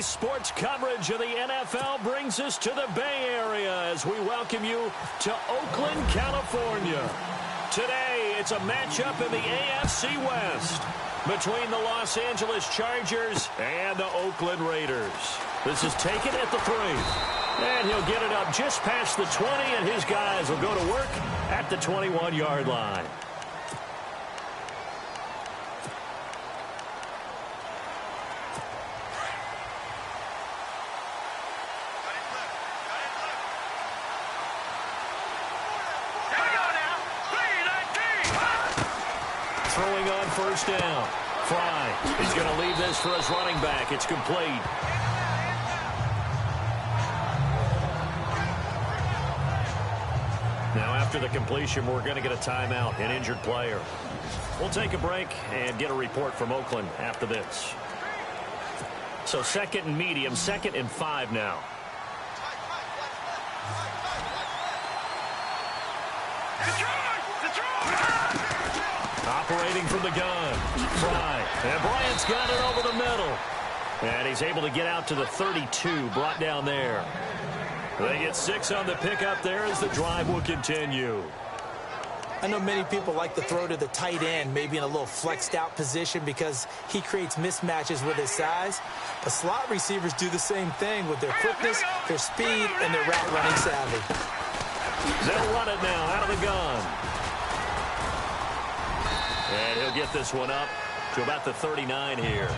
Today's sports coverage of the NFL brings us to the Bay Area as we welcome you to Oakland, California. Today, it's a matchup in the AFC West between the Los Angeles Chargers and the Oakland Raiders. This is taken at the 3. And he'll get it up just past the 20, and his guys will go to work at the 21-yard line. Throwing on first down. Fry is going to leave this for his running back. It's complete. Now, after the completion, we're going to get a timeout, an injured player. We'll take a break and get a report from Oakland after this. So 2nd and medium, 2nd and 5 now. Operating from the gun. Fry. And Bryant's got it over the middle. And he's able to get out to the 32, brought down there. They get 6 on the pickup there as the drive will continue. I know many people like to throw to the tight end, maybe in a little flexed out position because he creates mismatches with his size. But slot receivers do the same thing with their quickness, their speed, and their route running savvy. They'll run it now out of the gun. And he'll get this one up to about the 39 here.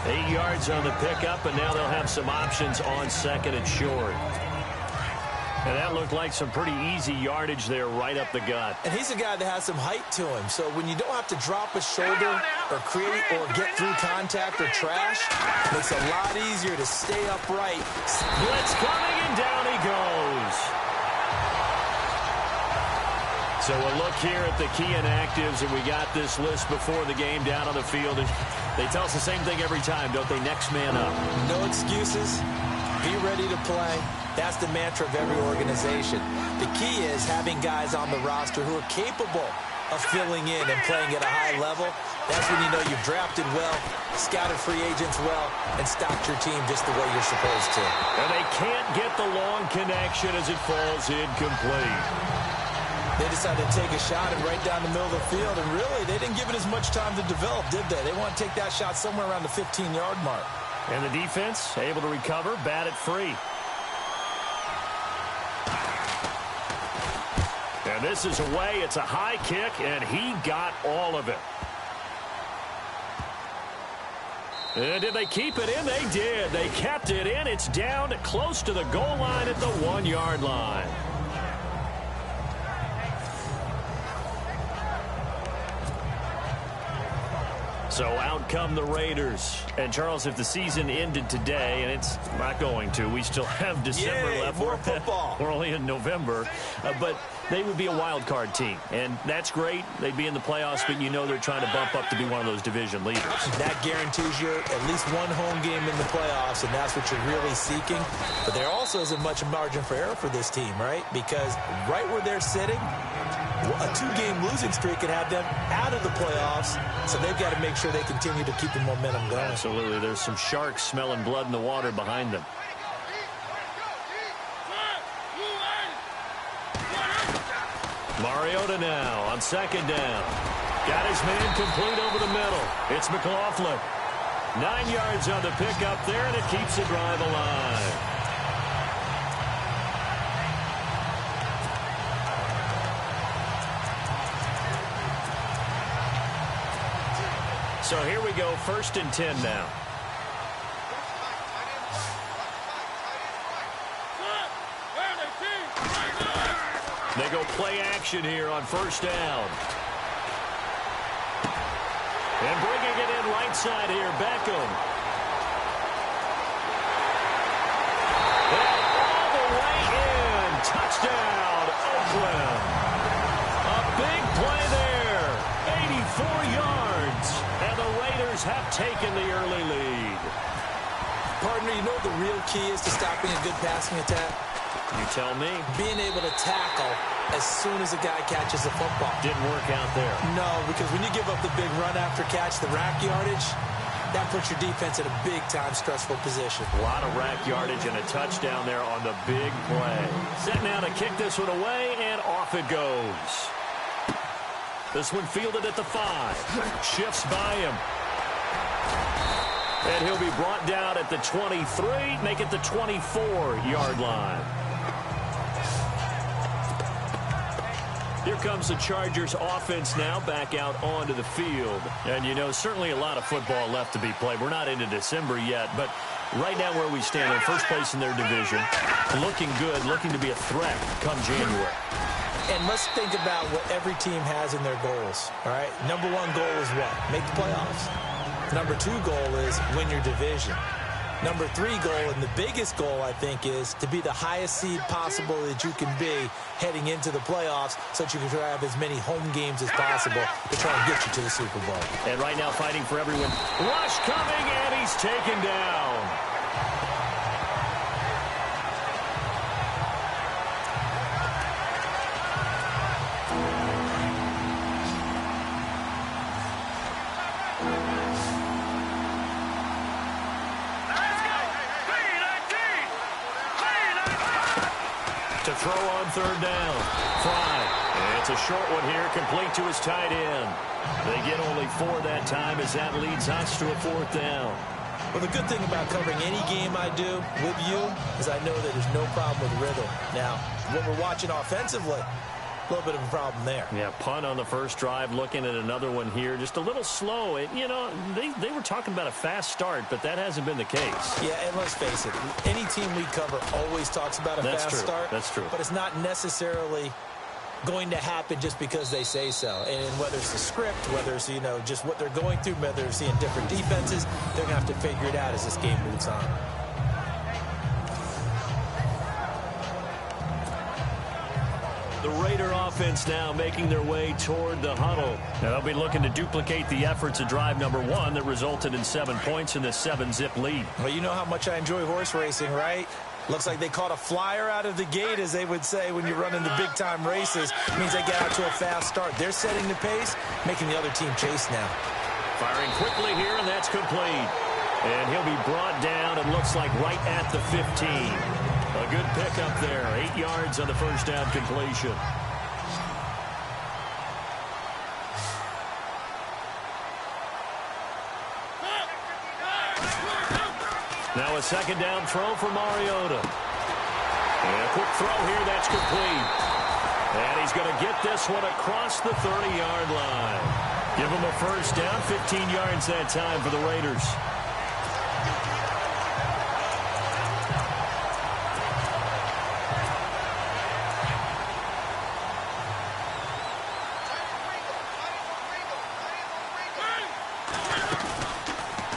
8 yards on the pickup, and now they'll have some options on 2nd and short. And that looked like some pretty easy yardage there right up the gut. And he's a guy that has some height to him. So when you don't have to drop a shoulder or create or get through contact or trash, it makes it a lot easier to stay upright. Blitz coming, and down he goes. So we'll look here at the key inactives, and we got this list before the game down on the field. And they tell us the same thing every time, don't they? Next man up. No excuses. Be ready to play. That's the mantra of every organization. The key is having guys on the roster who are capable of filling in and playing at a high level. That's when you know you've drafted well, scouted free agents well, and stocked your team just the way you're supposed to. And they can't get the long connection as it falls incomplete. They decided to take a shot and right down the middle of the field, and really, they didn't give it as much time to develop, did they? They want to take that shot somewhere around the 15-yard mark. And the defense able to recover, bat it free. And this is away. It's a high kick, and he got all of it. And did they keep it in? They did. They kept it in. It's down close to the goal line at the 1-yard line. So out come the Raiders. And, Charles, if the season ended today, and it's not going to, we still have December left. More football. We're only in November. But they would be a wild card team. And that's great. They'd be in the playoffs, but you know they're trying to bump up to be one of those division leaders. That guarantees you at least one home game in the playoffs, and that's what you're really seeking. But there also isn't much margin for error for this team, right? Because right where they're sitting, a 2-game losing streak could have them out of the playoffs, so they've got to make sure they continue to keep the momentum going. Absolutely. There's some sharks smelling blood in the water behind them. Mariota now on 2nd down. Got his man complete over the middle. It's McLaughlin. 9 yards on the pickup there, and it keeps the drive alive. So here we go, 1st and 10 now. They go play action here on 1st down. And bringing it in right side here, Beckham. And all the way in. Touchdown, Oakland. A big play there. 84 yards. And the Raiders have taken the early lead. Partner, you know what the real key is to stopping a good passing attack? You tell me. Being able to tackle as soon as a guy catches a football. Didn't work out there. No, because when you give up the big run after catch, the rack yardage, That puts your defense in a big-time stressful position. A lot of rack yardage and a touchdown there on the big play. Set now to kick this one away, and off it goes. This one fielded at the 5. Shifts by him. And he'll be brought down at the 23, make it the 24-yard line. Here comes the Chargers offense now back out onto the field. And, you know, certainly a lot of football left to be played. We're not into December yet, but right now where we stand in first place in their division, looking good, looking to be a threat come January. And let's think about what every team has in their goals, all right? Number 1 goal is what? Make the playoffs. Number 2 goal is win your division. Number 3 goal, and the biggest goal, I think, is to be the highest seed possible that you can be heading into the playoffs so that you can have as many home games as possible to try and get you to the Super Bowl. And right now fighting for everyone. Rush coming, and he's taken down. Throw on third down. Fry. It's a short one here, complete to his tight end. They get only 4 that time as that leads us to a 4th down. Well, the good thing about covering any game I do with you is I know that there's no problem with rhythm. Now, what we're watching offensively, a little bit of a problem there. Yeah, punt on the first drive, looking at another one here. Just a little slow. You know, they were talking about a fast start, but that hasn't been the case. Yeah, and let's face it, any team we cover always talks about a fast start. That's true. But it's not necessarily going to happen just because they say so. And whether it's the script, whether it's, you know, just what they're going through, whether they're seeing different defenses, they're going to have to figure it out as this game moves on. The Raider offense now making their way toward the huddle. Now they'll be looking to duplicate the efforts of drive number 1 that resulted in 7 points in this 7-zip lead. Well, you know how much I enjoy horse racing, right? Looks like they caught a flyer out of the gate, as they would say when you're running the big-time races. It means they get out to a fast start. They're setting the pace, making the other team chase now. Firing quickly here, and that's complete. And he'll be brought down, it looks like, right at the 15. A good pickup there. 8 yards on the first down completion. Now a second down throw for Mariota. And a quick throw here, that's complete. And he's going to get this one across the 30-yard line. Give him a first down, 15 yards that time for the Raiders.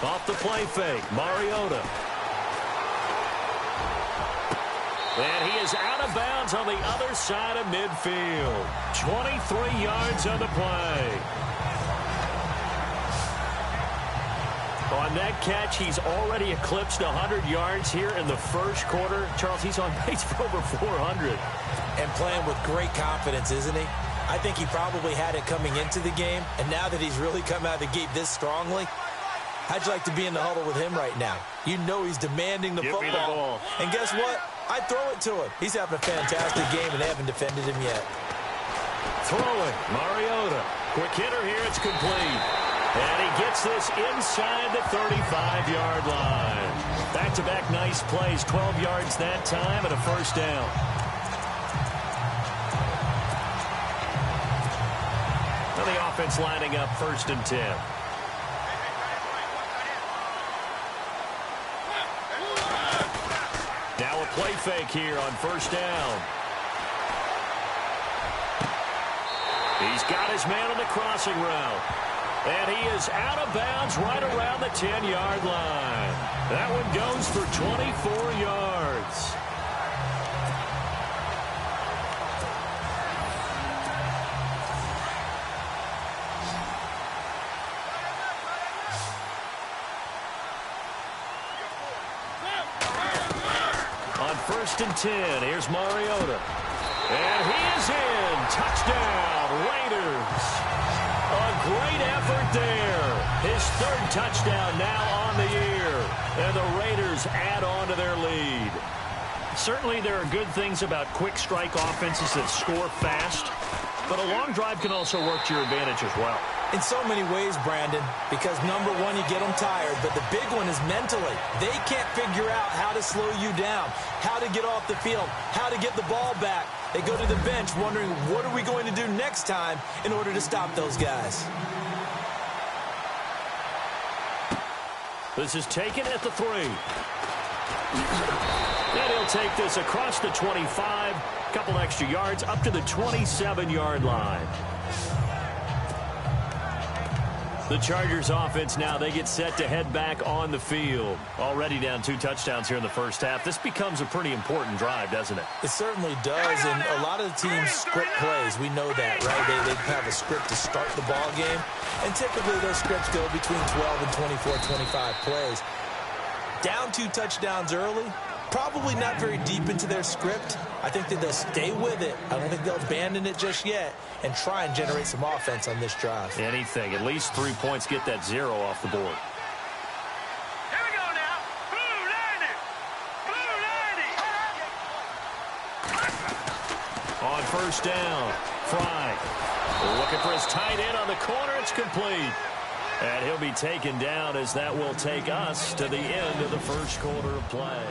Off the play fake, Mariota. And he is out of bounds on the other side of midfield. 23 yards on the play. On that catch, he's already eclipsed 100 yards here in the first quarter. Charles, he's on pace for over 400. And playing with great confidence, isn't he? I think he probably had it coming into the game, and now that he's really come out of the gate this strongly, how'd you like to be in the huddle with him right now? You know he's demanding the football. Give me the ball. And guess what? I'd throw it to him. He's having a fantastic game, and they haven't defended him yet. Throwing, Mariota. Quick hitter here, it's complete. And he gets this inside the 35-yard line. Back-to-back nice plays, 12 yards that time, and a first down. Now the offense lining up 1st and 10. Now a play fake here on first down. He's got his man on the crossing route. And he is out of bounds right around the 10-yard line. That one goes for 24 yards. On 1st and 10, here's Mariota. And he is in. Touchdown, Raiders. A great effort there. His third touchdown now on the year. And the Raiders add on to their lead. Certainly there are good things about quick strike offenses that score fast. But a long drive can also work to your advantage as well. In so many ways, Brandon, because number one, you get them tired, but the big one is mentally. They can't figure out how to slow you down, how to get off the field, how to get the ball back. They go to the bench wondering, what are we going to do next time in order to stop those guys? This is taken at the 3. And he'll take this across the 25, a couple extra yards, up to the 27-yard line. The Chargers offense now, they get set to head back on the field. Already down 2 touchdowns here in the first half. This becomes a pretty important drive, doesn't it? It certainly does, and a lot of the teams script plays. We know that, right? They have a script to start the ball game, and typically those scripts go between 12 and 24, 25 plays. Down 2 touchdowns early, probably not very deep into their script. I think that they'll stay with it. I don't think they'll abandon it just yet and try and generate some offense on this drive. Anything. At least 3 points, get that 0 off the board. Here we go now. Blue 90. Blue 90. On first down, Fry. Looking for his tight end on the corner. It's complete. And he'll be taken down as that will take us to the end of the first quarter of play.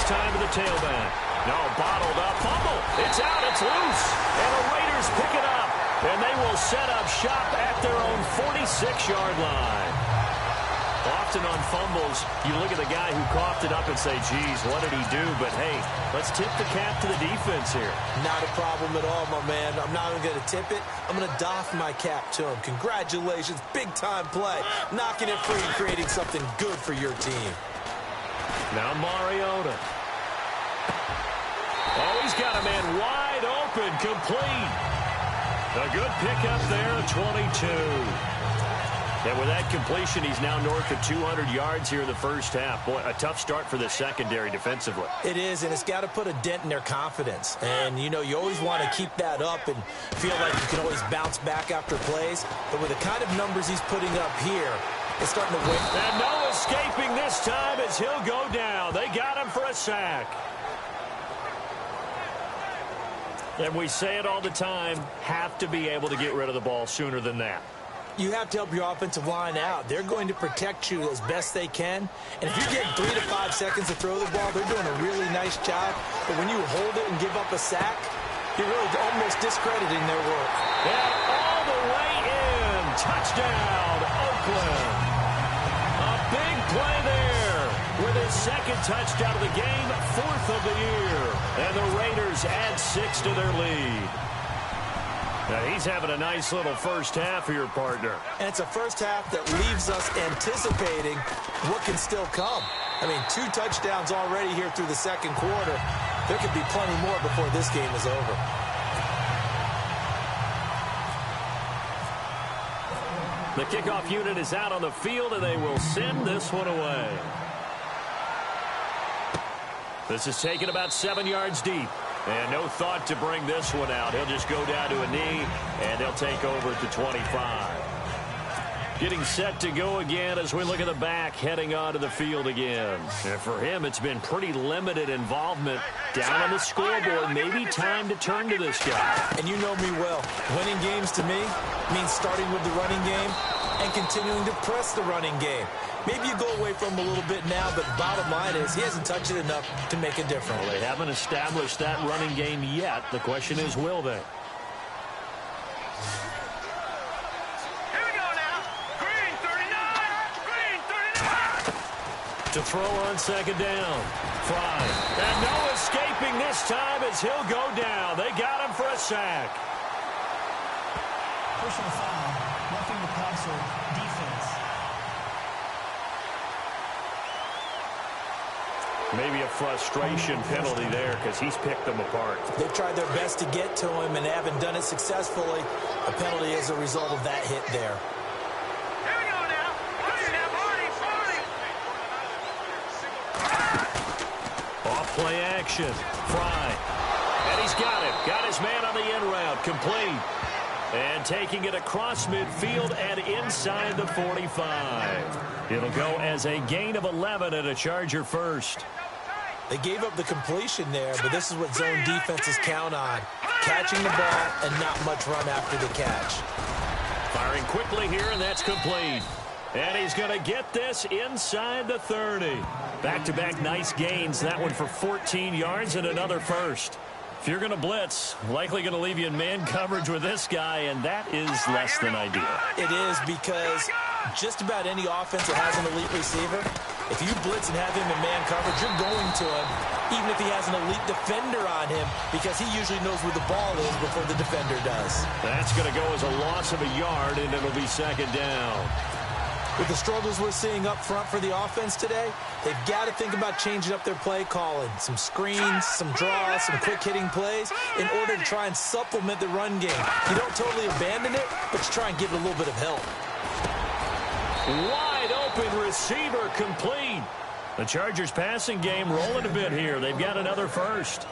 Time to the tailback. No, bottled up. Fumble. It's out. It's loose. And the Raiders pick it up. And they will set up shop at their own 46-yard line. Often on fumbles, you look at the guy who coughed it up and say, geez, what did he do? But, hey, let's tip the cap to the defense here. Not a problem at all, my man. I'm not even going to tip it. I'm going to doff my cap to him. Congratulations. Big-time play. Knocking it free and creating something good for your team. Now Mariota. Oh, he's got a man wide open, complete. A good pickup there, 22. And with that completion, he's now north of 200 yards here in the first half. Boy, a tough start for the secondary defensively. It is, and it's got to put a dent in their confidence. And, you know, you always want to keep that up and feel like you can always bounce back after plays. But with the kind of numbers he's putting up here, it's starting to win. And no escaping this time as he'll go down. They got him for a sack. And we say it all the time, have to be able to get rid of the ball sooner than that. You have to help your offensive line out. They're going to protect you as best they can. And if you're getting 3 to 5 seconds to throw the ball, they're doing a really nice job. But when you hold it and give up a sack, you're really almost discrediting their work. And all the way in. Touchdown, Oakland. A big play there with his second touchdown of the game, 4th of the year. And the Raiders add 6 to their lead. Now he's having a nice little first half here, partner. And it's a first half that leaves us anticipating what can still come. I mean, 2 touchdowns already here through the second quarter. There could be plenty more before this game is over. The kickoff unit is out on the field, and they will send this one away. This is taken about 7 yards deep. And no thought to bring this one out. He'll just go down to a knee, and they'll take over at the 25. Getting set to go again as we look at the back, heading onto the field again. And for him, it's been pretty limited involvement down on the scoreboard. Maybe time to turn to this guy. And you know me well. Winning games to me means starting with the running game and continuing to press the running game. Maybe you go away from him a little bit now, but bottom line is he hasn't touched it enough to make a difference. Well, they haven't established that running game yet. The question is, will they? Here we go now. Green 39. Green 39. To throw on second down. Fry. And no escaping this time as he'll go down. They got him for a sack. Personal foul. Roughing the passer. Defense. Maybe a frustration penalty there because he's picked them apart. They've tried their best to get to him and haven't done it successfully. A penalty as a result of that hit there. direction. Fry. And he's got it. Got his man on the in route. Complete. And taking it across midfield and inside the 45. It'll go as a gain of 11 and a Charger first. They gave up the completion there, but this is what zone defenses count on. Catching the ball and not much run after the catch. Firing quickly here, and that's complete. And he's going to get this inside the 30. Back-to-back nice gains. That one for 14 yards and another first. If you're going to blitz, likely going to leave you in man coverage with this guy, and that is less than ideal. It is, because just about any offense that has an elite receiver, if you blitz and have him in man coverage, you're going to him, even if he has an elite defender on him, because he usually knows where the ball is before the defender does. That's going to go as a loss of a yard, and it'll be second down. With the struggles we're seeing up front for the offense today, they've got to think about changing up their play calling. Some screens, some draws, some quick-hitting plays in order to try and supplement the run game. You don't totally abandon it, but you try and give it a little bit of help. Wide open receiver complete. The Chargers passing game rolling a bit here. They've got another first.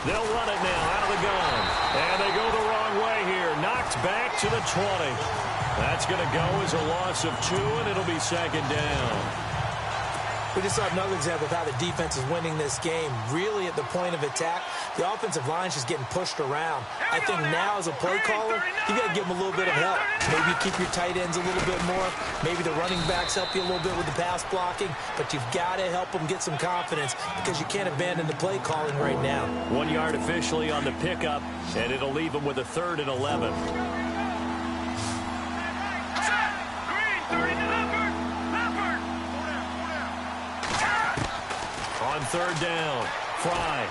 They'll run it now out of the gun. And they go the wrong way here. Knocked back to the 20. That's going to go as a loss of 2, and it'll be second down. We just saw another example of how the defense is winning this game. Really at the point of attack, the offensive line's just getting pushed around. I think now as a play caller, you got to give them a little bit of help. Maybe keep your tight ends a little bit more. Maybe the running backs help you a little bit with the pass blocking. But you've got to help them get some confidence, because you can't abandon the play calling right now. 1 yard officially on the pickup, and it'll leave them with a 3rd and 11. On 3rd down, Fry.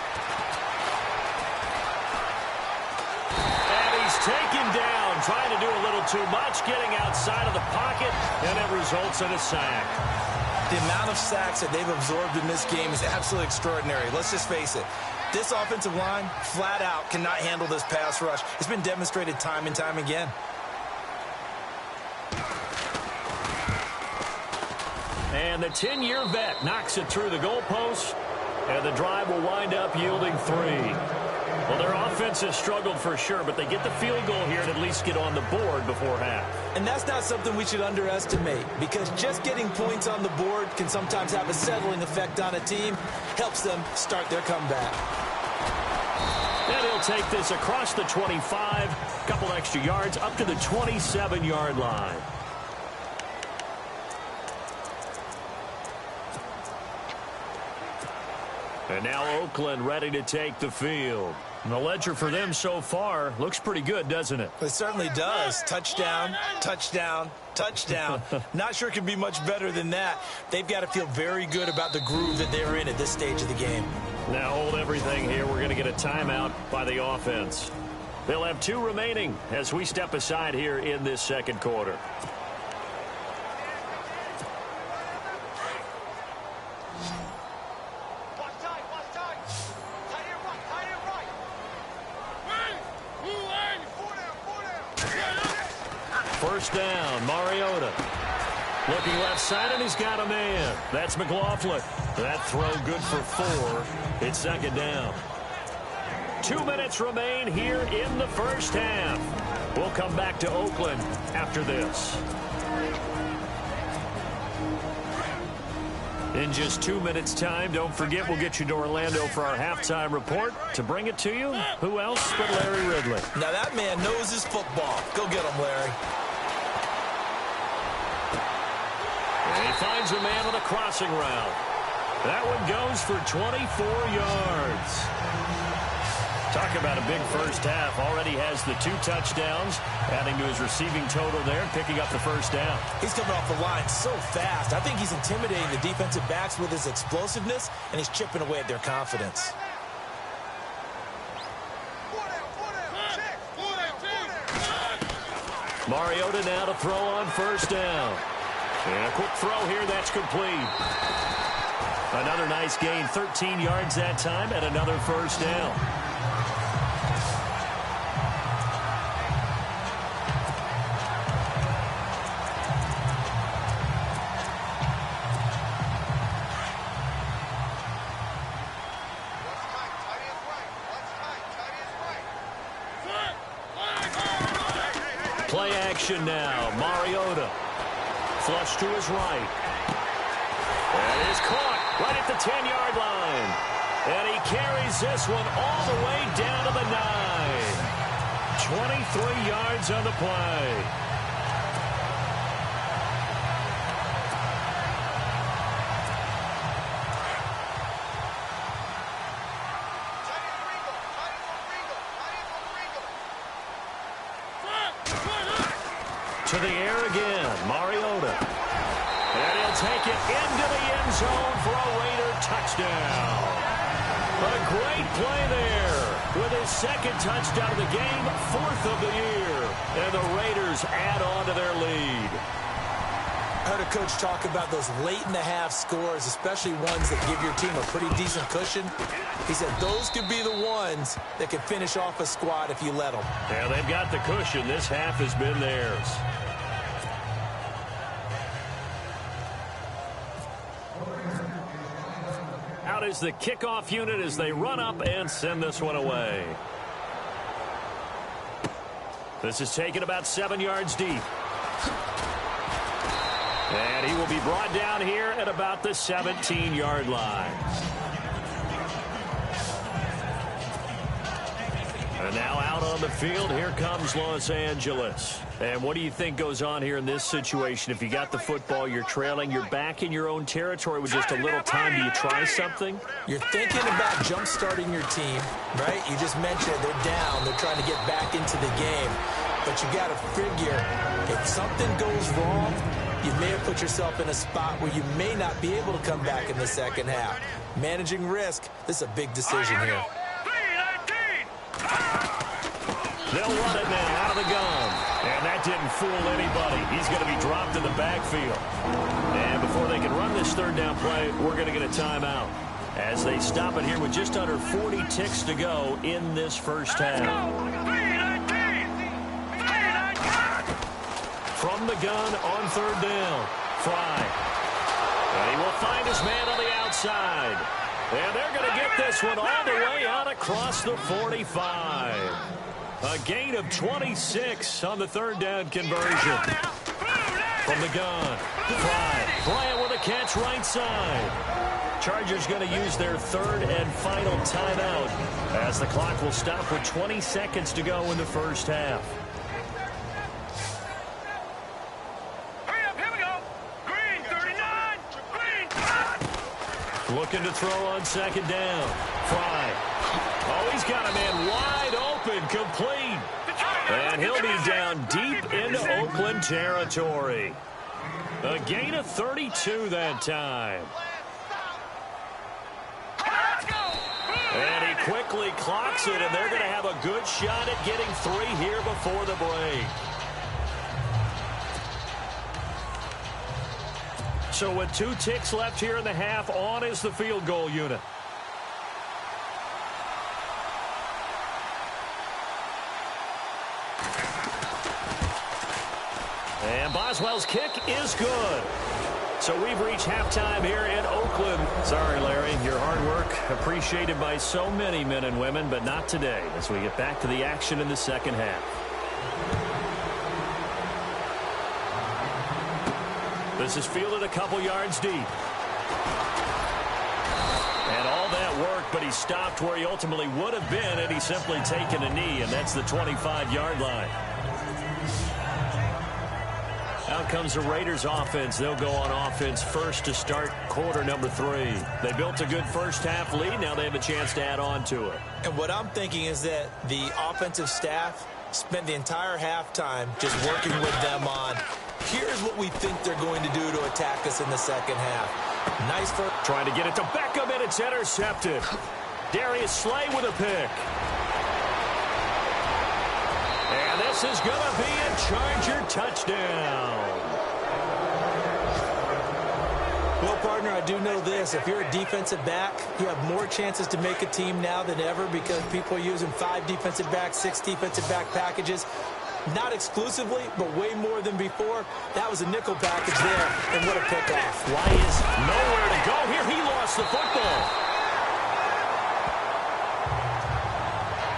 And he's taken down, trying to do a little too much, getting outside of the pocket, and it results in a sack. The amount of sacks that they've absorbed in this game is absolutely extraordinary. Let's just face it. This offensive line, flat out, cannot handle this pass rush. It's been demonstrated time and time again. And the 10-year vet knocks it through the goalpost, and the drive will wind up yielding 3. Well, their offense has struggled for sure, but they get the field goal here and at least get on the board before half. And that's not something we should underestimate, because just getting points on the board can sometimes have a settling effect on a team. Helps them start their comeback. And he'll take this across the 25, a couple extra yards up to the 27-yard line. And now Oakland ready to take the field. And the ledger for them so far looks pretty good, doesn't it? It certainly does. Touchdown, touchdown, touchdown. Not sure it can be much better than that. They've got to feel very good about the groove that they're in at this stage of the game. Now hold everything here. We're going to get a timeout by the offense. They'll have 2 remaining as we step aside here in this second quarter. First down, Mariota. Looking left side, and he's got a man. That's McLaughlin. That throw good for 4. It's second down. 2 minutes remain here in the first half. We'll come back to Oakland after this. In just 2 minutes' time, don't forget we'll get you to Orlando for our halftime report. To bring it to you, who else but Larry Ridley? Now that man knows his football. Go get him, Larry. And he finds a man on a crossing route. That one goes for 24 yards. Talk about a big first half. Already has the 2 touchdowns, adding to his receiving total there and picking up the first down. He's coming off the line so fast. I think he's intimidating the defensive backs with his explosiveness, and he's chipping away at their confidence. Mariota now to throw on first down. And a quick throw here, that's complete. Another nice gain, 13 yards that time, and another first down. Play action now. Mariota. Flush to his right. That is caught right at the 10-yard line. And he carries this one all the way down to the 9. 23 yards on the play. To the air again, Mariota. And he'll take it into the end zone for a Raider touchdown. A great play there with his second touchdown of the game, 4th of the year. And the Raiders add on to their lead. I heard a coach talk about those late-in-the-half scores, especially ones that give your team a pretty decent cushion. He said those could be the ones that could finish off a squad if you let them. Yeah, they've got the cushion. This half has been theirs. Out is the kickoff unit as they run up and send this one away. This is taken about 7 yards deep. And he will be brought down here at about the 17-yard line. And now out on the field, here comes Los Angeles. And what do you think goes on here in this situation? If you got the football, you're trailing, you're back in your own territory with just a little time. Do you try something? You're thinking about jump-starting your team, right? You just mentioned they're down. They're trying to get back into the game. But you got to figure, if something goes wrong, you may have put yourself in a spot where you may not be able to come back in the second half. Managing risk, this is a big decision here. They'll run it now out of the gun. And that didn't fool anybody. He's going to be dropped in the backfield. And before they can run this third down play, we're going to get a timeout as they stop it here with just under 40 ticks to go in this first half. From the gun on third down, Fry. And he will find his man on the outside. And they're going to get this one all the way out across the 45. A gain of 26 on the third down conversion. From the gun, Fry. Bryant with a catch right side. Chargers going to use their third and final timeout as the clock will stop with 20 seconds to go in the first half. Looking to throw on second down. Fry. Oh, he's got a man wide open, complete. And he'll be down deep into Oakland territory. A gain of 32 that time. And he quickly clocks it, and they're going to have a good shot at getting 3 here before the break. So with 2 ticks left here in the half, on is the field goal unit. And Boswell's kick is good. So we've reached halftime here in Oakland. Sorry, Larry, your hard work appreciated by so many men and women, but not today as we get back to the action in the second half. This is fielded a couple yards deep. And all that work, but he stopped where he ultimately would have been had he simply taken a knee, and that's the 25-yard line. Out comes the Raiders offense. They'll go on offense first to start quarter number 3. They built a good first half lead. Now they have a chance to add on to it. And what I'm thinking is that the offensive staff spent the entire halftime just working with them on, here's what we think they're going to do to attack us in the second half. Nice for trying to get it to Beckham, and it's intercepted. Darius Slay with a pick. And this is going to be a Charger touchdown. Well, partner, I do know this. If you're a defensive back, you have more chances to make a team now than ever because people are using 5 defensive backs, 6 defensive back packages. Not exclusively, but way more than before. That was a nickel package there, and what a pickoff. Why is nowhere to go here? He lost the football.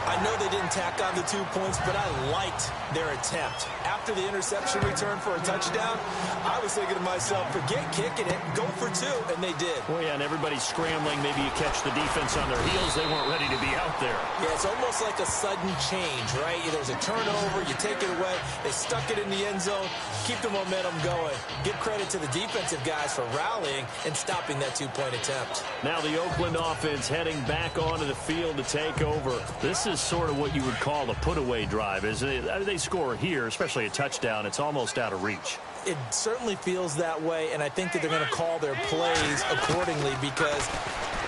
I I know they didn't tack on the 2 points, but I liked their attempt. After the interception return for a touchdown, I was thinking to myself, forget kicking it, go for 2, and they did. Well, yeah, and everybody's scrambling. Maybe you catch the defense on their heels. They weren't ready to be out there. Yeah, it's almost like a sudden change, right? There's a turnover, you take it away, they stuck it in the end zone, keep the momentum going. Give credit to the defensive guys for rallying and stopping that 2-point attempt. Now the Oakland offense heading back onto the field to take over. This is sort of what you would call a put-away drive, isn't it? They score here, especially a touchdown. It's almost out of reach. It certainly feels that way, and I think that they're going to call their plays accordingly because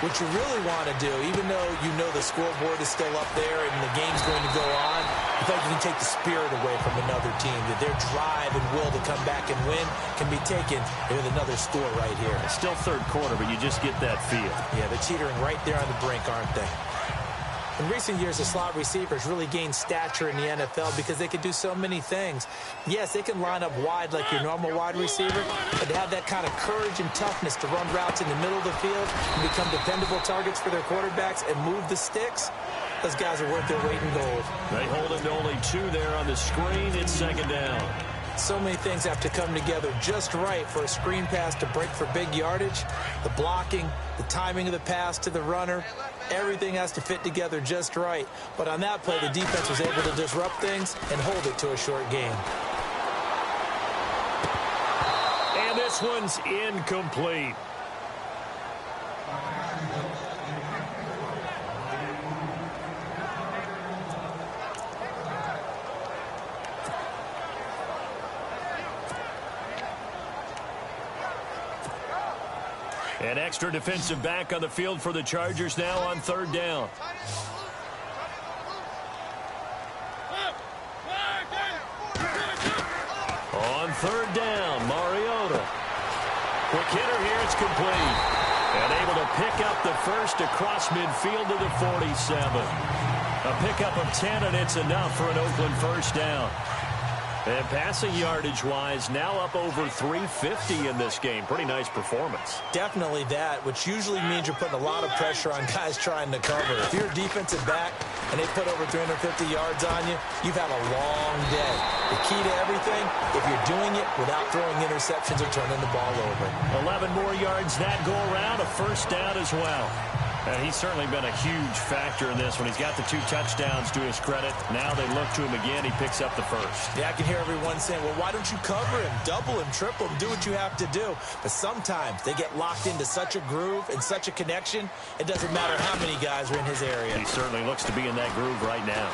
what you really want to do, even though you know the scoreboard is still up there and the game's going to go on, I think you can take the spirit away from another team, that their drive and will to come back and win can be taken with another score right here. It's still third quarter, but you just get that feel. Yeah, they're teetering right there on the brink, aren't they? In recent years, the slot receivers really gained stature in the NFL because they can do so many things. Yes, they can line up wide like your normal wide receiver, but to have that kind of courage and toughness to run routes in the middle of the field and become dependable targets for their quarterbacks and move the sticks, those guys are worth their weight in gold. They hold him to only 2 there on the screen. It's second down. So many things have to come together just right for a screen pass to break for big yardage. The blocking, the timing of the pass to the runner, everything has to fit together just right. But on that play, the defense was able to disrupt things and hold it to a short game. And this one's incomplete. An extra defensive back on the field for the Chargers now on third down. On third down, Mariota. Quick hitter here, it's complete. And able to pick up the first across midfield to the 47. A pickup of 10, and it's enough for an Oakland first down. And passing yardage-wise, now up over 350 in this game. Pretty nice performance. Definitely that, which usually means you're putting a lot of pressure on guys trying to cover. If you're a defensive back and they put over 350 yards on you, you've had a long day. The key to everything, if you're doing it without throwing interceptions or turning the ball over. 11 more yards that go around, a first down as well. And he's certainly been a huge factor in this one. He's got the 2 touchdowns to his credit. Now they look to him again. He picks up the first. Yeah, I can hear everyone saying, well, why don't you cover him, double him, triple him, do what you have to do. But sometimes they get locked into such a groove and such a connection, it doesn't matter how many guys are in his area. He certainly looks to be in that groove right now.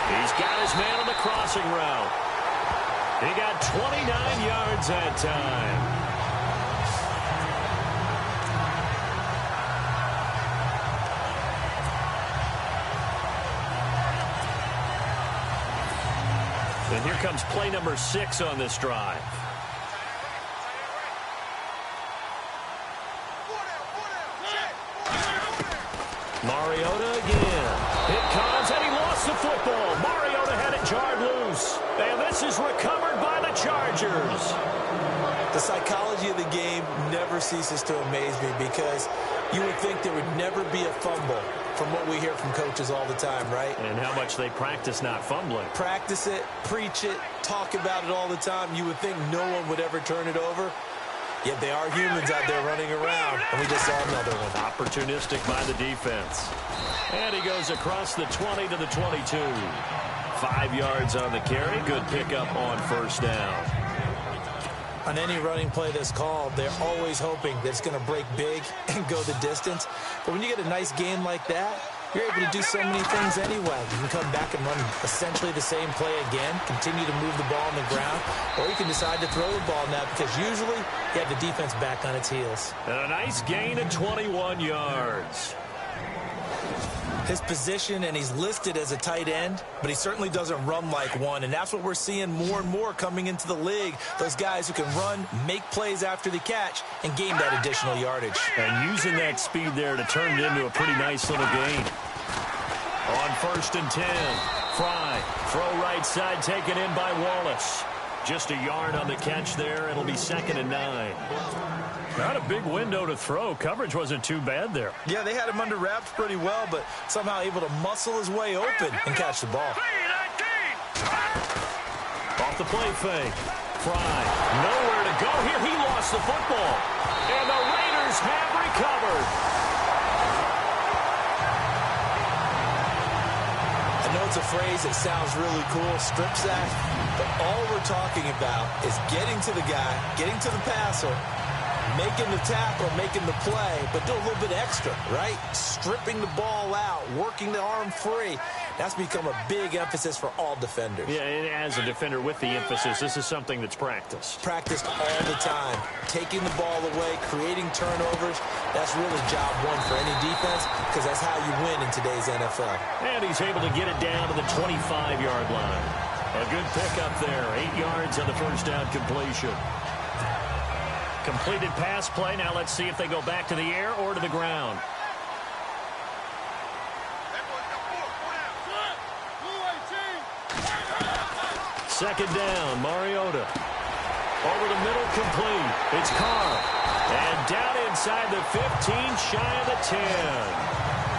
He's got his man on the crossing route. He got 29 yards that time. And here comes play number 6 on this drive. Mariota again. It comes, and he lost the football. Mariota had it jarred loose. And this is recovered by the Chargers. The psychology of the game never ceases to amaze me because you would think there would never be a fumble from what we hear from coaches all the time, right? And how much they practice not fumbling. Practice it, preach it, talk about it all the time. You would think no one would ever turn it over. Yet they are humans out there running around, and we just saw another one. Opportunistic by the defense. And he goes across the 20 to the 22. 5 yards on the carry. Good pickup on first down. On any running play that's called, they're always hoping that it's going to break big and go the distance. But when you get a nice game like that, you're able to do so many things anyway. You can come back and run essentially the same play again, continue to move the ball on the ground, or you can decide to throw the ball now because usually you have the defense back on its heels. And a nice gain of 21 yards. His position, and he's listed as a tight end, but he certainly doesn't run like one, and that's what we're seeing more and more coming into the league. Those guys who can run, make plays after the catch, and gain that additional yardage. And using that speed there to turn it into a pretty nice little gain. On 1st and 10, Fry, throw right side, taken in by Wallace. Just a yard on the catch there. It'll be 2nd and 9. Not a big window to throw. Coverage wasn't too bad there. Yeah, they had him under wraps pretty well, but somehow able to muscle his way open and catch the ball. Off the play fake. Fry, nowhere to go here. He lost the football. And the Raiders have recovered. I know it's a phrase that sounds really cool, strip sack, but all we're talking about is getting to the guy, getting to the passer, making the tackle, making the play, but do a little bit extra, right? Stripping the ball out, working the arm free. That's become a big emphasis for all defenders. Yeah, and as a defender with the emphasis, this is something that's practiced. Practiced all the time. Taking the ball away, creating turnovers, that's really job one for any defense because that's how you win in today's NFL. And he's able to get it down to the 25-yard line. A good pickup there, 8 yards on the first down completion. Completed pass play. Now let's see if they go back to the air or to the ground. Second down, Mariota. Over the middle, complete. It's Carr. And down inside the 15, shy of the 10.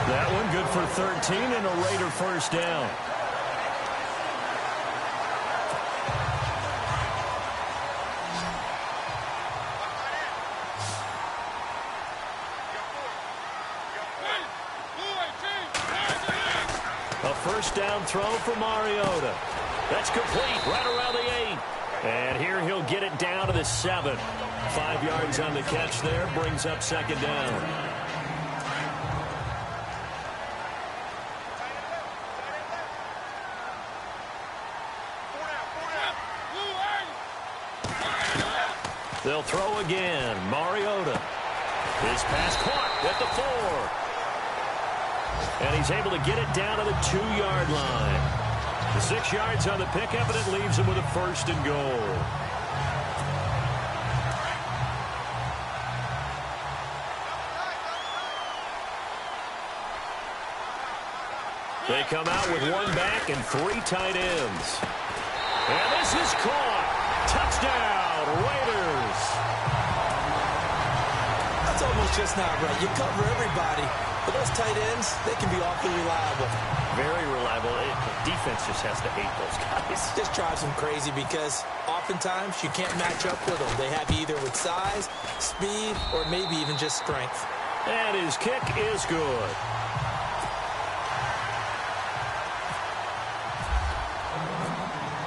That one good for 13 and a Raider first down. A first down throw for Mariota. That's complete right around the 8. And here he'll get it down to the 7. 5 yards on the catch there, brings up second down. They'll throw again. Mariota. His pass caught at the 4. And he's able to get it down to the 2-yard line. The 6 yards on the pickup, and it leaves him with a first and goal. They come out with one back and 3 tight ends. And this is caught. Touchdown, Raiders. That's almost just not right. You cover everybody, but those tight ends, they can be awfully reliable. Very reliable. Defense just has to hate those guys. Just drives them crazy because oftentimes you can't match up with them. They have either with size, speed, or maybe even just strength. And his kick is good.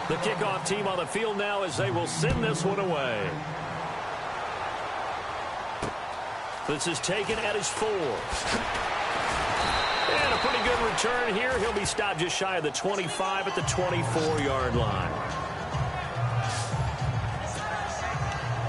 The kickoff team on the field now as they will send this one away. This is taken at his 4. And a pretty good return here. He'll be stopped just shy of the 25 at the 24-yard line.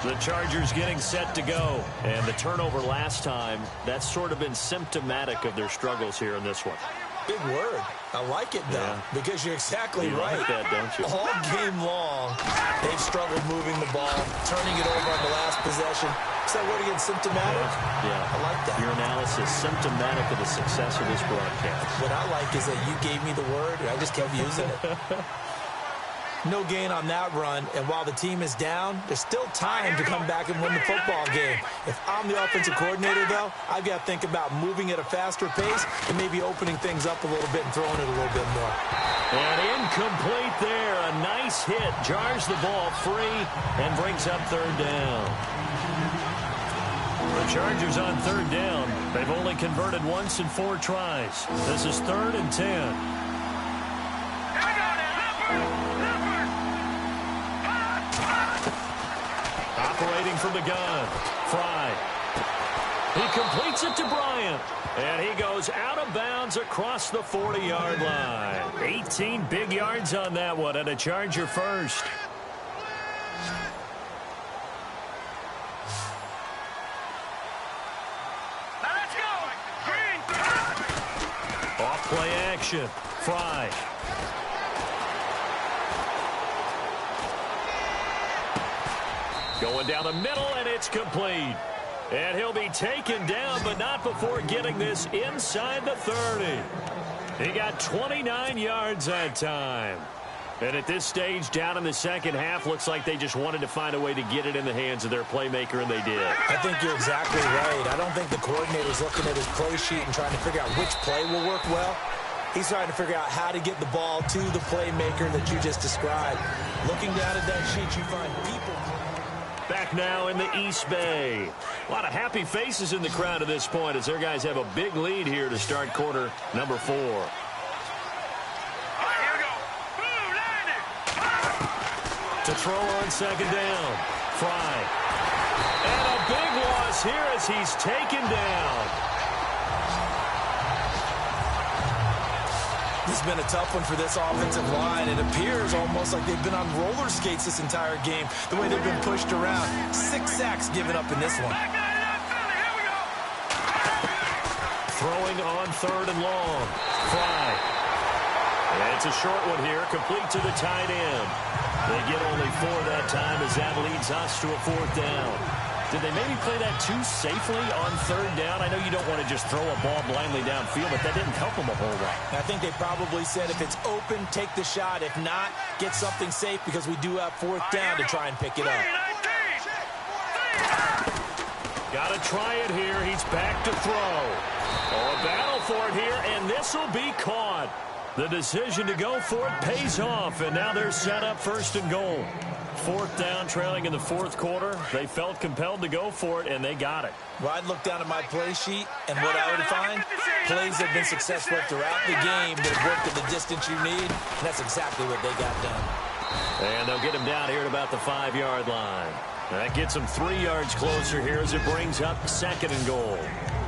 The Chargers getting set to go. And the turnover last time, that's sort of been symptomatic of their struggles here in this one. Big word. I like it, though, because you're exactly right. Like that, don't you? All game long, they've struggled moving the ball, turning it over on the last possession. Is that word again, symptomatic? Yeah. I like that. Your analysis, symptomatic of the success of this broadcast. What I like is that you gave me the word, and I just kept using it. No gain on that run, and while the team is down, there's still time to come back and win the football game. If I'm the offensive coordinator, though, I've got to think about moving at a faster pace and maybe opening things up a little bit and throwing it a little bit more. And incomplete there. A nice hit. Jars the ball free and brings up third down. The Chargers on third down. They've only converted once in 4 tries. This is 3rd and 10. Operating from the gun. Fry. He completes it to Bryant. And he goes out of bounds across the 40-yard line. 18 big yards on that one, and a Charger first. Let's go. Green. Off play action. Fry. Going down the middle, and it's complete. And he'll be taken down, but not before getting this inside the 30. He got 29 yards that time. And at this stage, down in the second half, looks like they just wanted to find a way to get it in the hands of their playmaker, and they did. I think you're exactly right. I don't think the coordinator's looking at his play sheet and trying to figure out which play will work well. He's trying to figure out how to get the ball to the playmaker that you just described. Looking down at that sheet, you find people. Back now in the East Bay. A lot of happy faces in the crowd at this point as their guys have a big lead here to start quarter number 4. To throw on second down. Fry. And a big loss here as he's taken down. This has been a tough one for this offensive line. It appears almost like they've been on roller skates this entire game, the way they've been pushed around. 6 sacks given up in this one. Throwing on third and long. Fry. And it's a short one here, complete to the tight end. They get only 4 that time as that leads us to a 4th down. Did they maybe play that too safely on third down? I know you don't want to just throw a ball blindly downfield, but that didn't help them a whole lot. I think they probably said if it's open, take the shot. If not, get something safe because we do have 4th down to try and pick it up. Got to try it here. He's back to throw. Oh, a battle for it here, and this will be caught. The decision to go for it pays off, and now they're set up 1st and goal. 4th down, trailing in the 4th quarter. They felt compelled to go for it, and they got it. Well, I'd look down at my play sheet, and what I would find, plays have been successful throughout the game that have worked at the distance you need, and that's exactly what they got done. And they'll get him down here at about the 5-yard line. That gets him 3 yards closer here as it brings up 2nd and goal.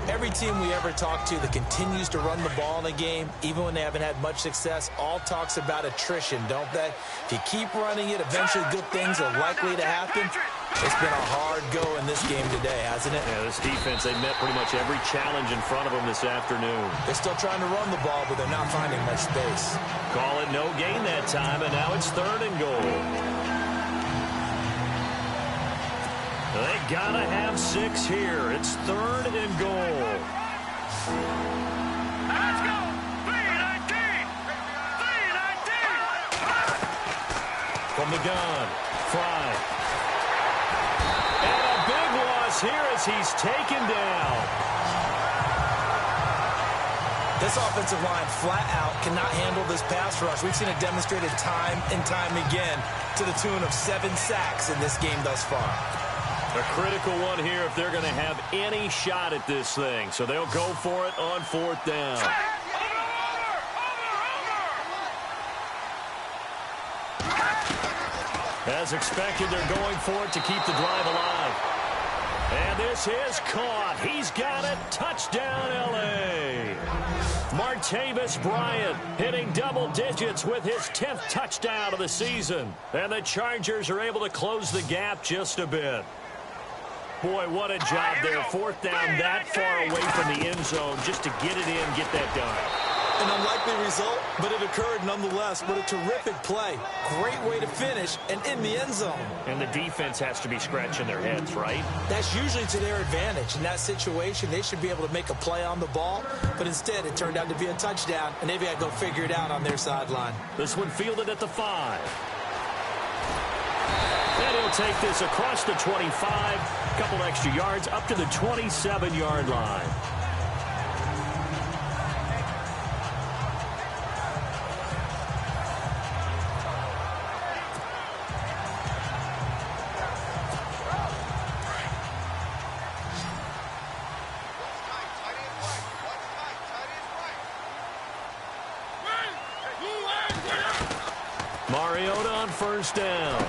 Every team we ever talk to that continues to run the ball in a game, even when they haven't had much success, all talks about attrition, don't they? If you keep running it, eventually good things are likely to happen. It's been a hard go in this game today, hasn't it? Yeah, this defense, they met pretty much every challenge in front of them this afternoon. They're still trying to run the ball, but they're not finding much space. Call it no gain that time, and now it's 3rd and goal. They gotta have 6 here. It's 3rd and goal. Let's go! 3-19! 3-19! From the gun, Fry. And a big loss here as he's taken down. This offensive line flat out cannot handle this pass rush. We've seen it demonstrated time and time again to the tune of 7 sacks in this game thus far. A critical one here if they're going to have any shot at this thing. So they'll go for it on 4th down. As expected, they're going for it to keep the drive alive. And this is caught. He's got it. Touchdown, L.A. Martavis Bryant hitting double digits with his 10th touchdown of the season. And the Chargers are able to close the gap just a bit. Boy, what a job there. 4th down that far away from the end zone just to get it in, get that done. An unlikely result, but it occurred nonetheless. But a terrific play. Great way to finish and in the end zone. And the defense has to be scratching their heads, right? That's usually to their advantage. In that situation, they should be able to make a play on the ball. But instead, it turned out to be a touchdown, and they've got to go figure it out on their sideline. This one fielded at the 5. And he'll take this across the 25. A couple extra yards up to the 27-yard line. Mariota on 1st down.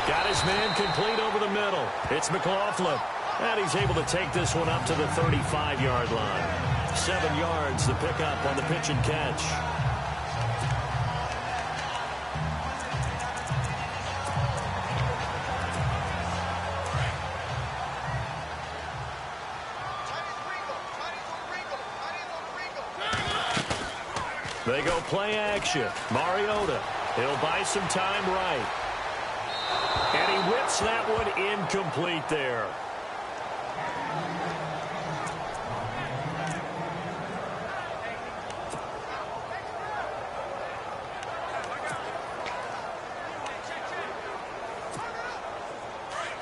Got his man complete over the middle. It's McLaughlin. And he's able to take this one up to the 35-yard line. 7 yards to pick up on the pitch and catch. They go play action. Mariota. He'll buy some time right. And he whips that one incomplete there.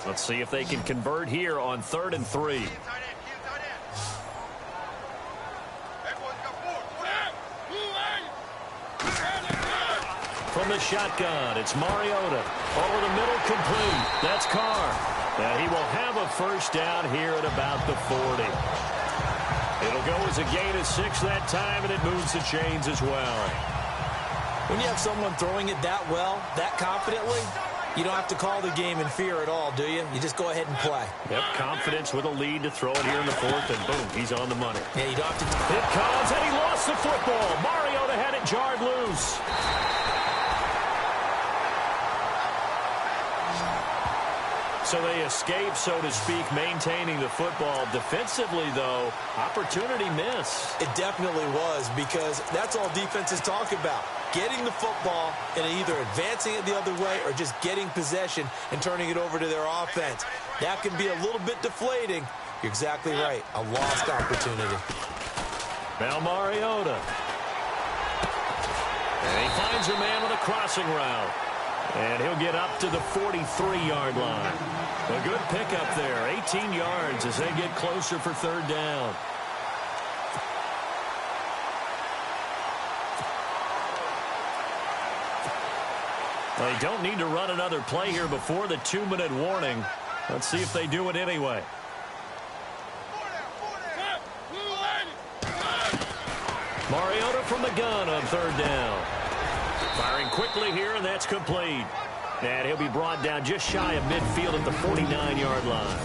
Let's see if they can convert here on 3rd and 3. From the shotgun, it's Mariota. Over the middle, complete. That's Carr. And he will have a first down here at about the 40. It'll go as a gain of 6 that time, and it moves the chains as well. When you have someone throwing it that well, that confidently, you don't have to call the game in fear at all, do you? You just go ahead and play. Yep, confidence with a lead to throw it here in the 4th, and boom, he's on the money. Yeah, you don't have to. It comes, and he lost the football. Mariota had it jarred loose. So they escape, so to speak, maintaining the football. Defensively, though, opportunity miss. It definitely was, because that's all defenses talk about. Getting the football and either advancing it the other way or just getting possession and turning it over to their offense. That can be a little bit deflating. You're exactly right. A lost opportunity. Now Mariota. And he finds a man with a crossing route. And he'll get up to the 43-yard line. A good pickup there. 18 yards as they get closer for 3rd down. They don't need to run another play here before the 2-minute warning. Let's see if they do it anyway. Mariota from the gun on 3rd down. Firing quickly here, and that's complete. And he'll be brought down just shy of midfield at the 49-yard line.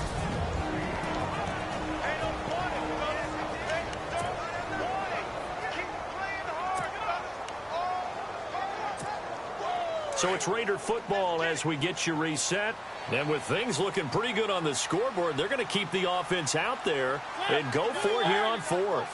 So it's Raider football as we get you reset. And with things looking pretty good on the scoreboard, they're going to keep the offense out there and go for it here on 4th.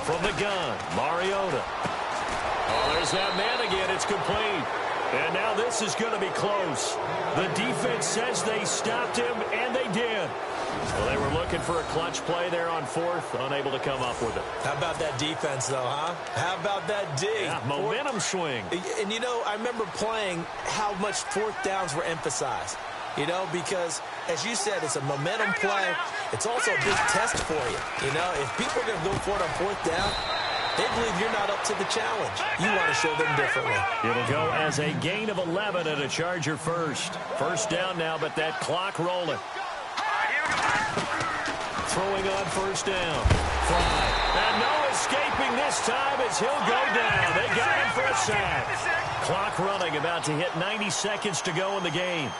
From the gun, Mariota. Oh, there's that man again. It's complete. And now this is going to be close. The defense says they stopped him, and they did. Well, they were looking for a clutch play there on 4th, unable to come up with it. How about that defense, though, huh? How about that D? Yeah, momentum swing. And, you know, I remember playing how much 4th downs were emphasized. You know, because, as you said, it's a momentum play. It's also a big test for you. You know, if people are going to go for it on 4th down, they believe you're not up to the challenge. You want to show them differently. It'll go as a gain of 11 and a Charger first. First down now, but that clock rolling. Throwing on 1st down. Fly. And no escaping this time as he'll go down. They got him for a sack. Clock running, about to hit 90 seconds to go in the game.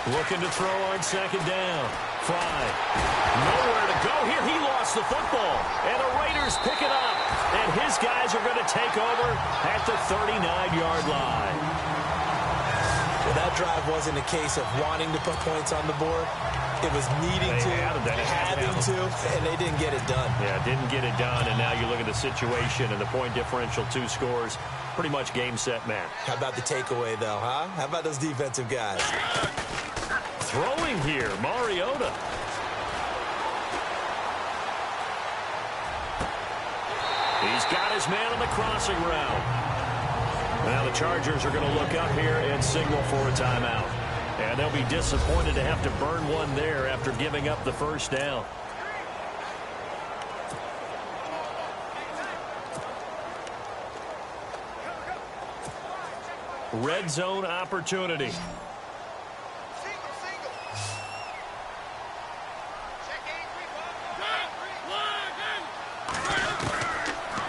Looking to throw on 2nd down. Fly. Nowhere to go here. He lost the football. And the Raiders pick it up. And his guys are going to take over at the 39-yard line. Well, that drive wasn't a case of wanting to put points on the board. It was needing to, having to, and they didn't get it done. Yeah, didn't get it done, and now you look at the situation and the point differential, 2 scores, pretty much game, set, match. How about the takeaway, though, huh? How about those defensive guys? Throwing here, Mariota. He's got his man on the crossing route. Now the Chargers are going to look up here and signal for a timeout. And they'll be disappointed to have to burn one there after giving up the first down. Red zone opportunity.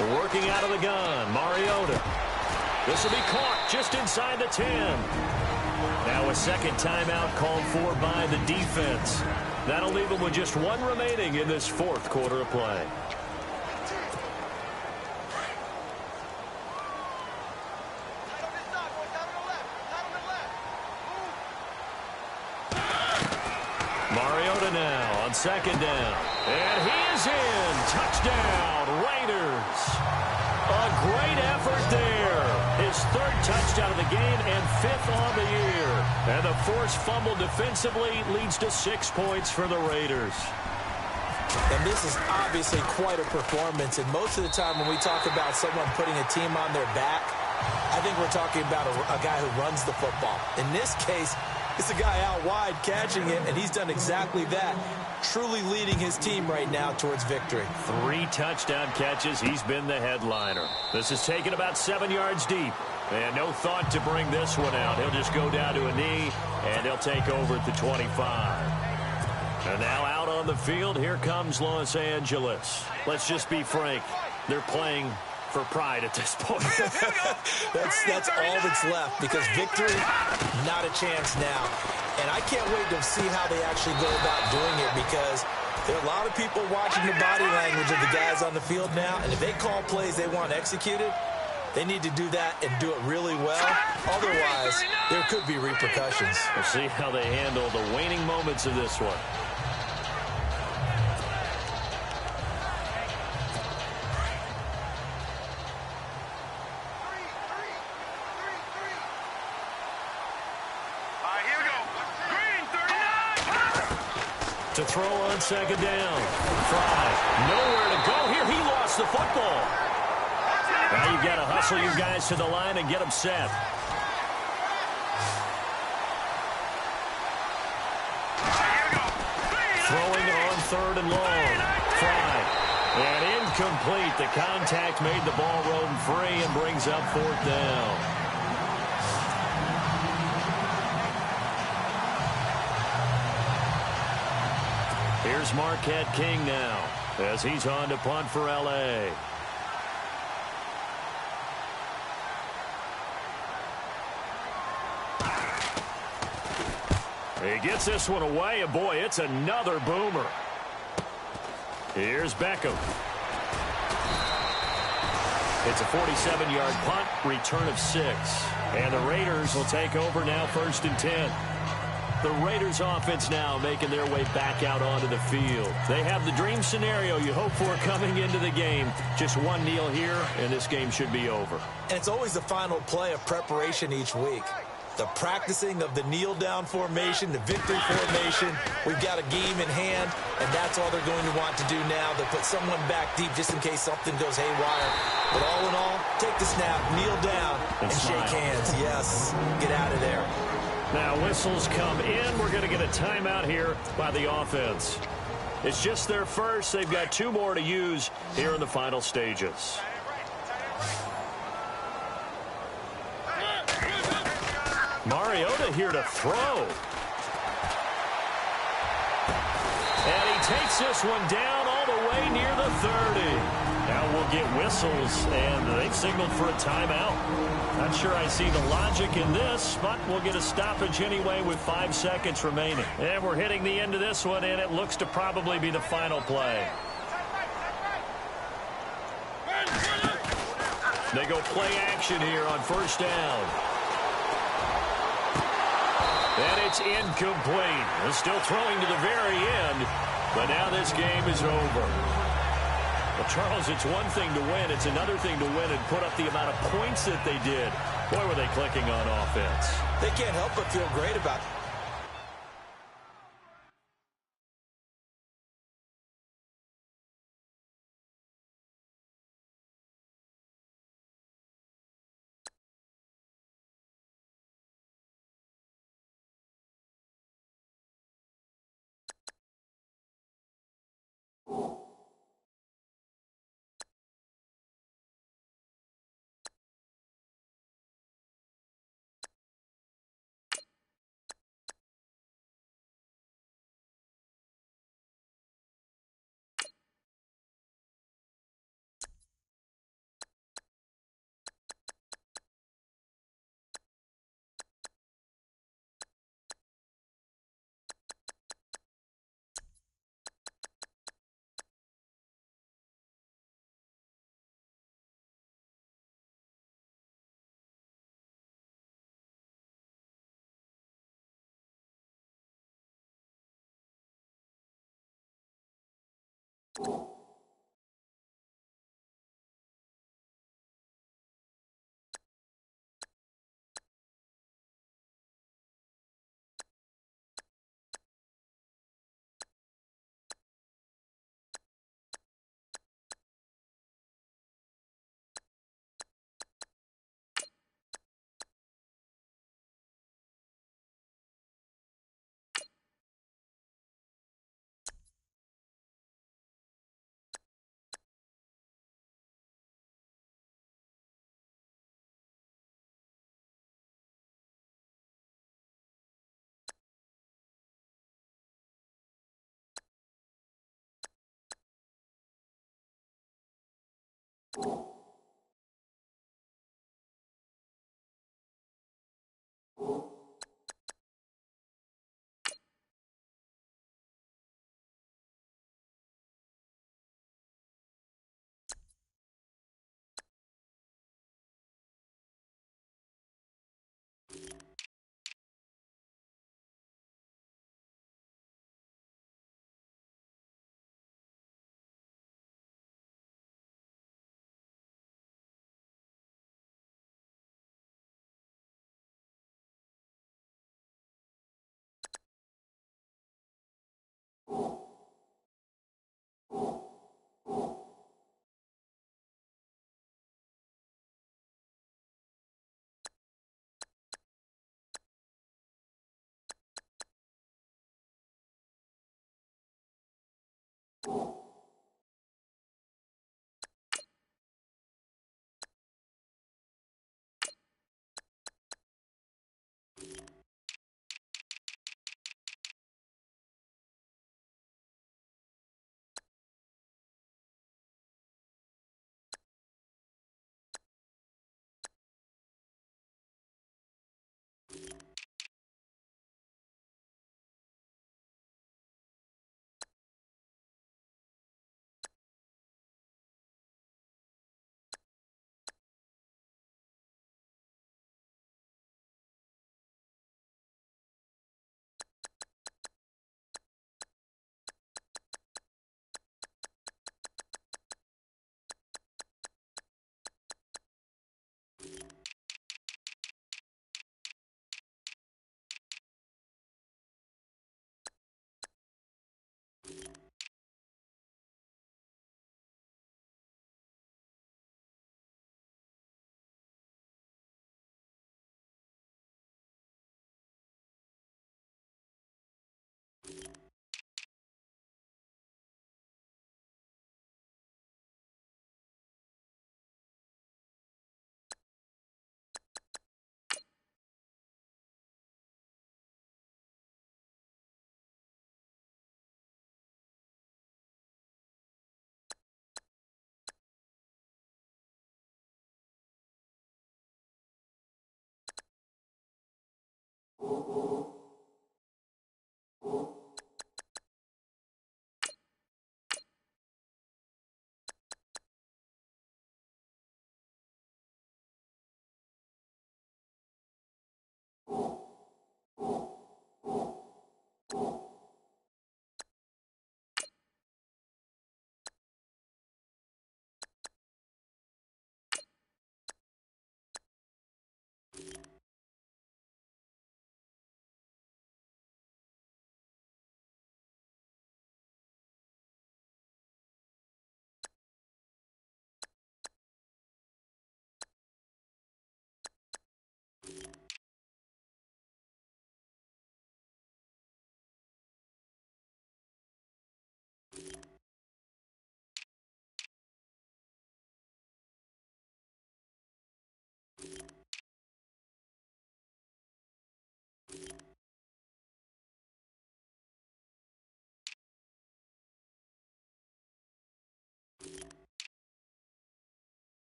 Working out of the gun, Mariota. This will be caught just inside the 10. Now a second timeout called for by the defense. That'll leave them with just 1 remaining in this 4th quarter of play. Mariota now on 2nd down. And he is in. Touchdown, Raiders. A great effort there. His 3rd touchdown of the game and 5th on the year. And the forced fumble defensively leads to 6 points for the Raiders. And this is obviously quite a performance. And most of the time when we talk about someone putting a team on their back, I think we're talking about a guy who runs the football. In this case, it's a guy out wide catching it, and he's done exactly that, truly leading his team right now towards victory. 3 touchdown catches. He's been the headliner. This is taken about 7 yards deep. And no thought to bring this one out. He'll just go down to a knee, and he'll take over at the 25. And now out on the field, here comes Los Angeles. Let's just be frank. They're playing for pride at this point. that's all that's left, because victory, not a chance now. And I can't wait to see how they actually go about doing it, because there are a lot of people watching the body language of the guys on the field now, and if they call plays they want executed, they need to do that and do it really well. Otherwise, there could be repercussions. We'll see how they handle the waning moments of this one. To throw on second down. Fry. Nowhere to go here. He lost the football. Now you've got to hustle you guys to the line and get them set. Throwing on 3rd and long. Fry. And incomplete. The contact made the ball roam free and brings up 4th down. Here's Marquette King now as he's on to punt for L.A. He gets this one away, and boy, it's another boomer. Here's Beckham. It's a 47-yard punt, return of 6. And the Raiders will take over now, 1st and 10. The Raiders offense now making their way back out onto the field. They have the dream scenario you hope for coming into the game. Just one kneel here, and this game should be over. And it's always the final play of preparation each week. The practicing of the kneel-down formation, the victory formation. We've got a game in hand, and that's all they're going to want to do now. They'll put someone back deep just in case something goes haywire. But all in all, take the snap, kneel down, and shake hands. Yes, get out of there. Now whistles come in. We're going to get a timeout here by the offense. It's just their first. They've got 2 more to use here in the final stages. Mariota here to throw. And he takes this one down all the way near the 30. Now we'll get whistles, and they've signaled for a timeout. Not sure I see the logic in this, but we'll get a stoppage anyway with 5 seconds remaining. And we're hitting the end of this one, and it looks to probably be the final play. They go play action here on 1st down. And it's incomplete. They're still throwing to the very end, but now this game is over. Well, Charles, it's one thing to win. It's another thing to win and put up the amount of points that they did. Boy, were they clicking on offense. They can't help but feel great about it.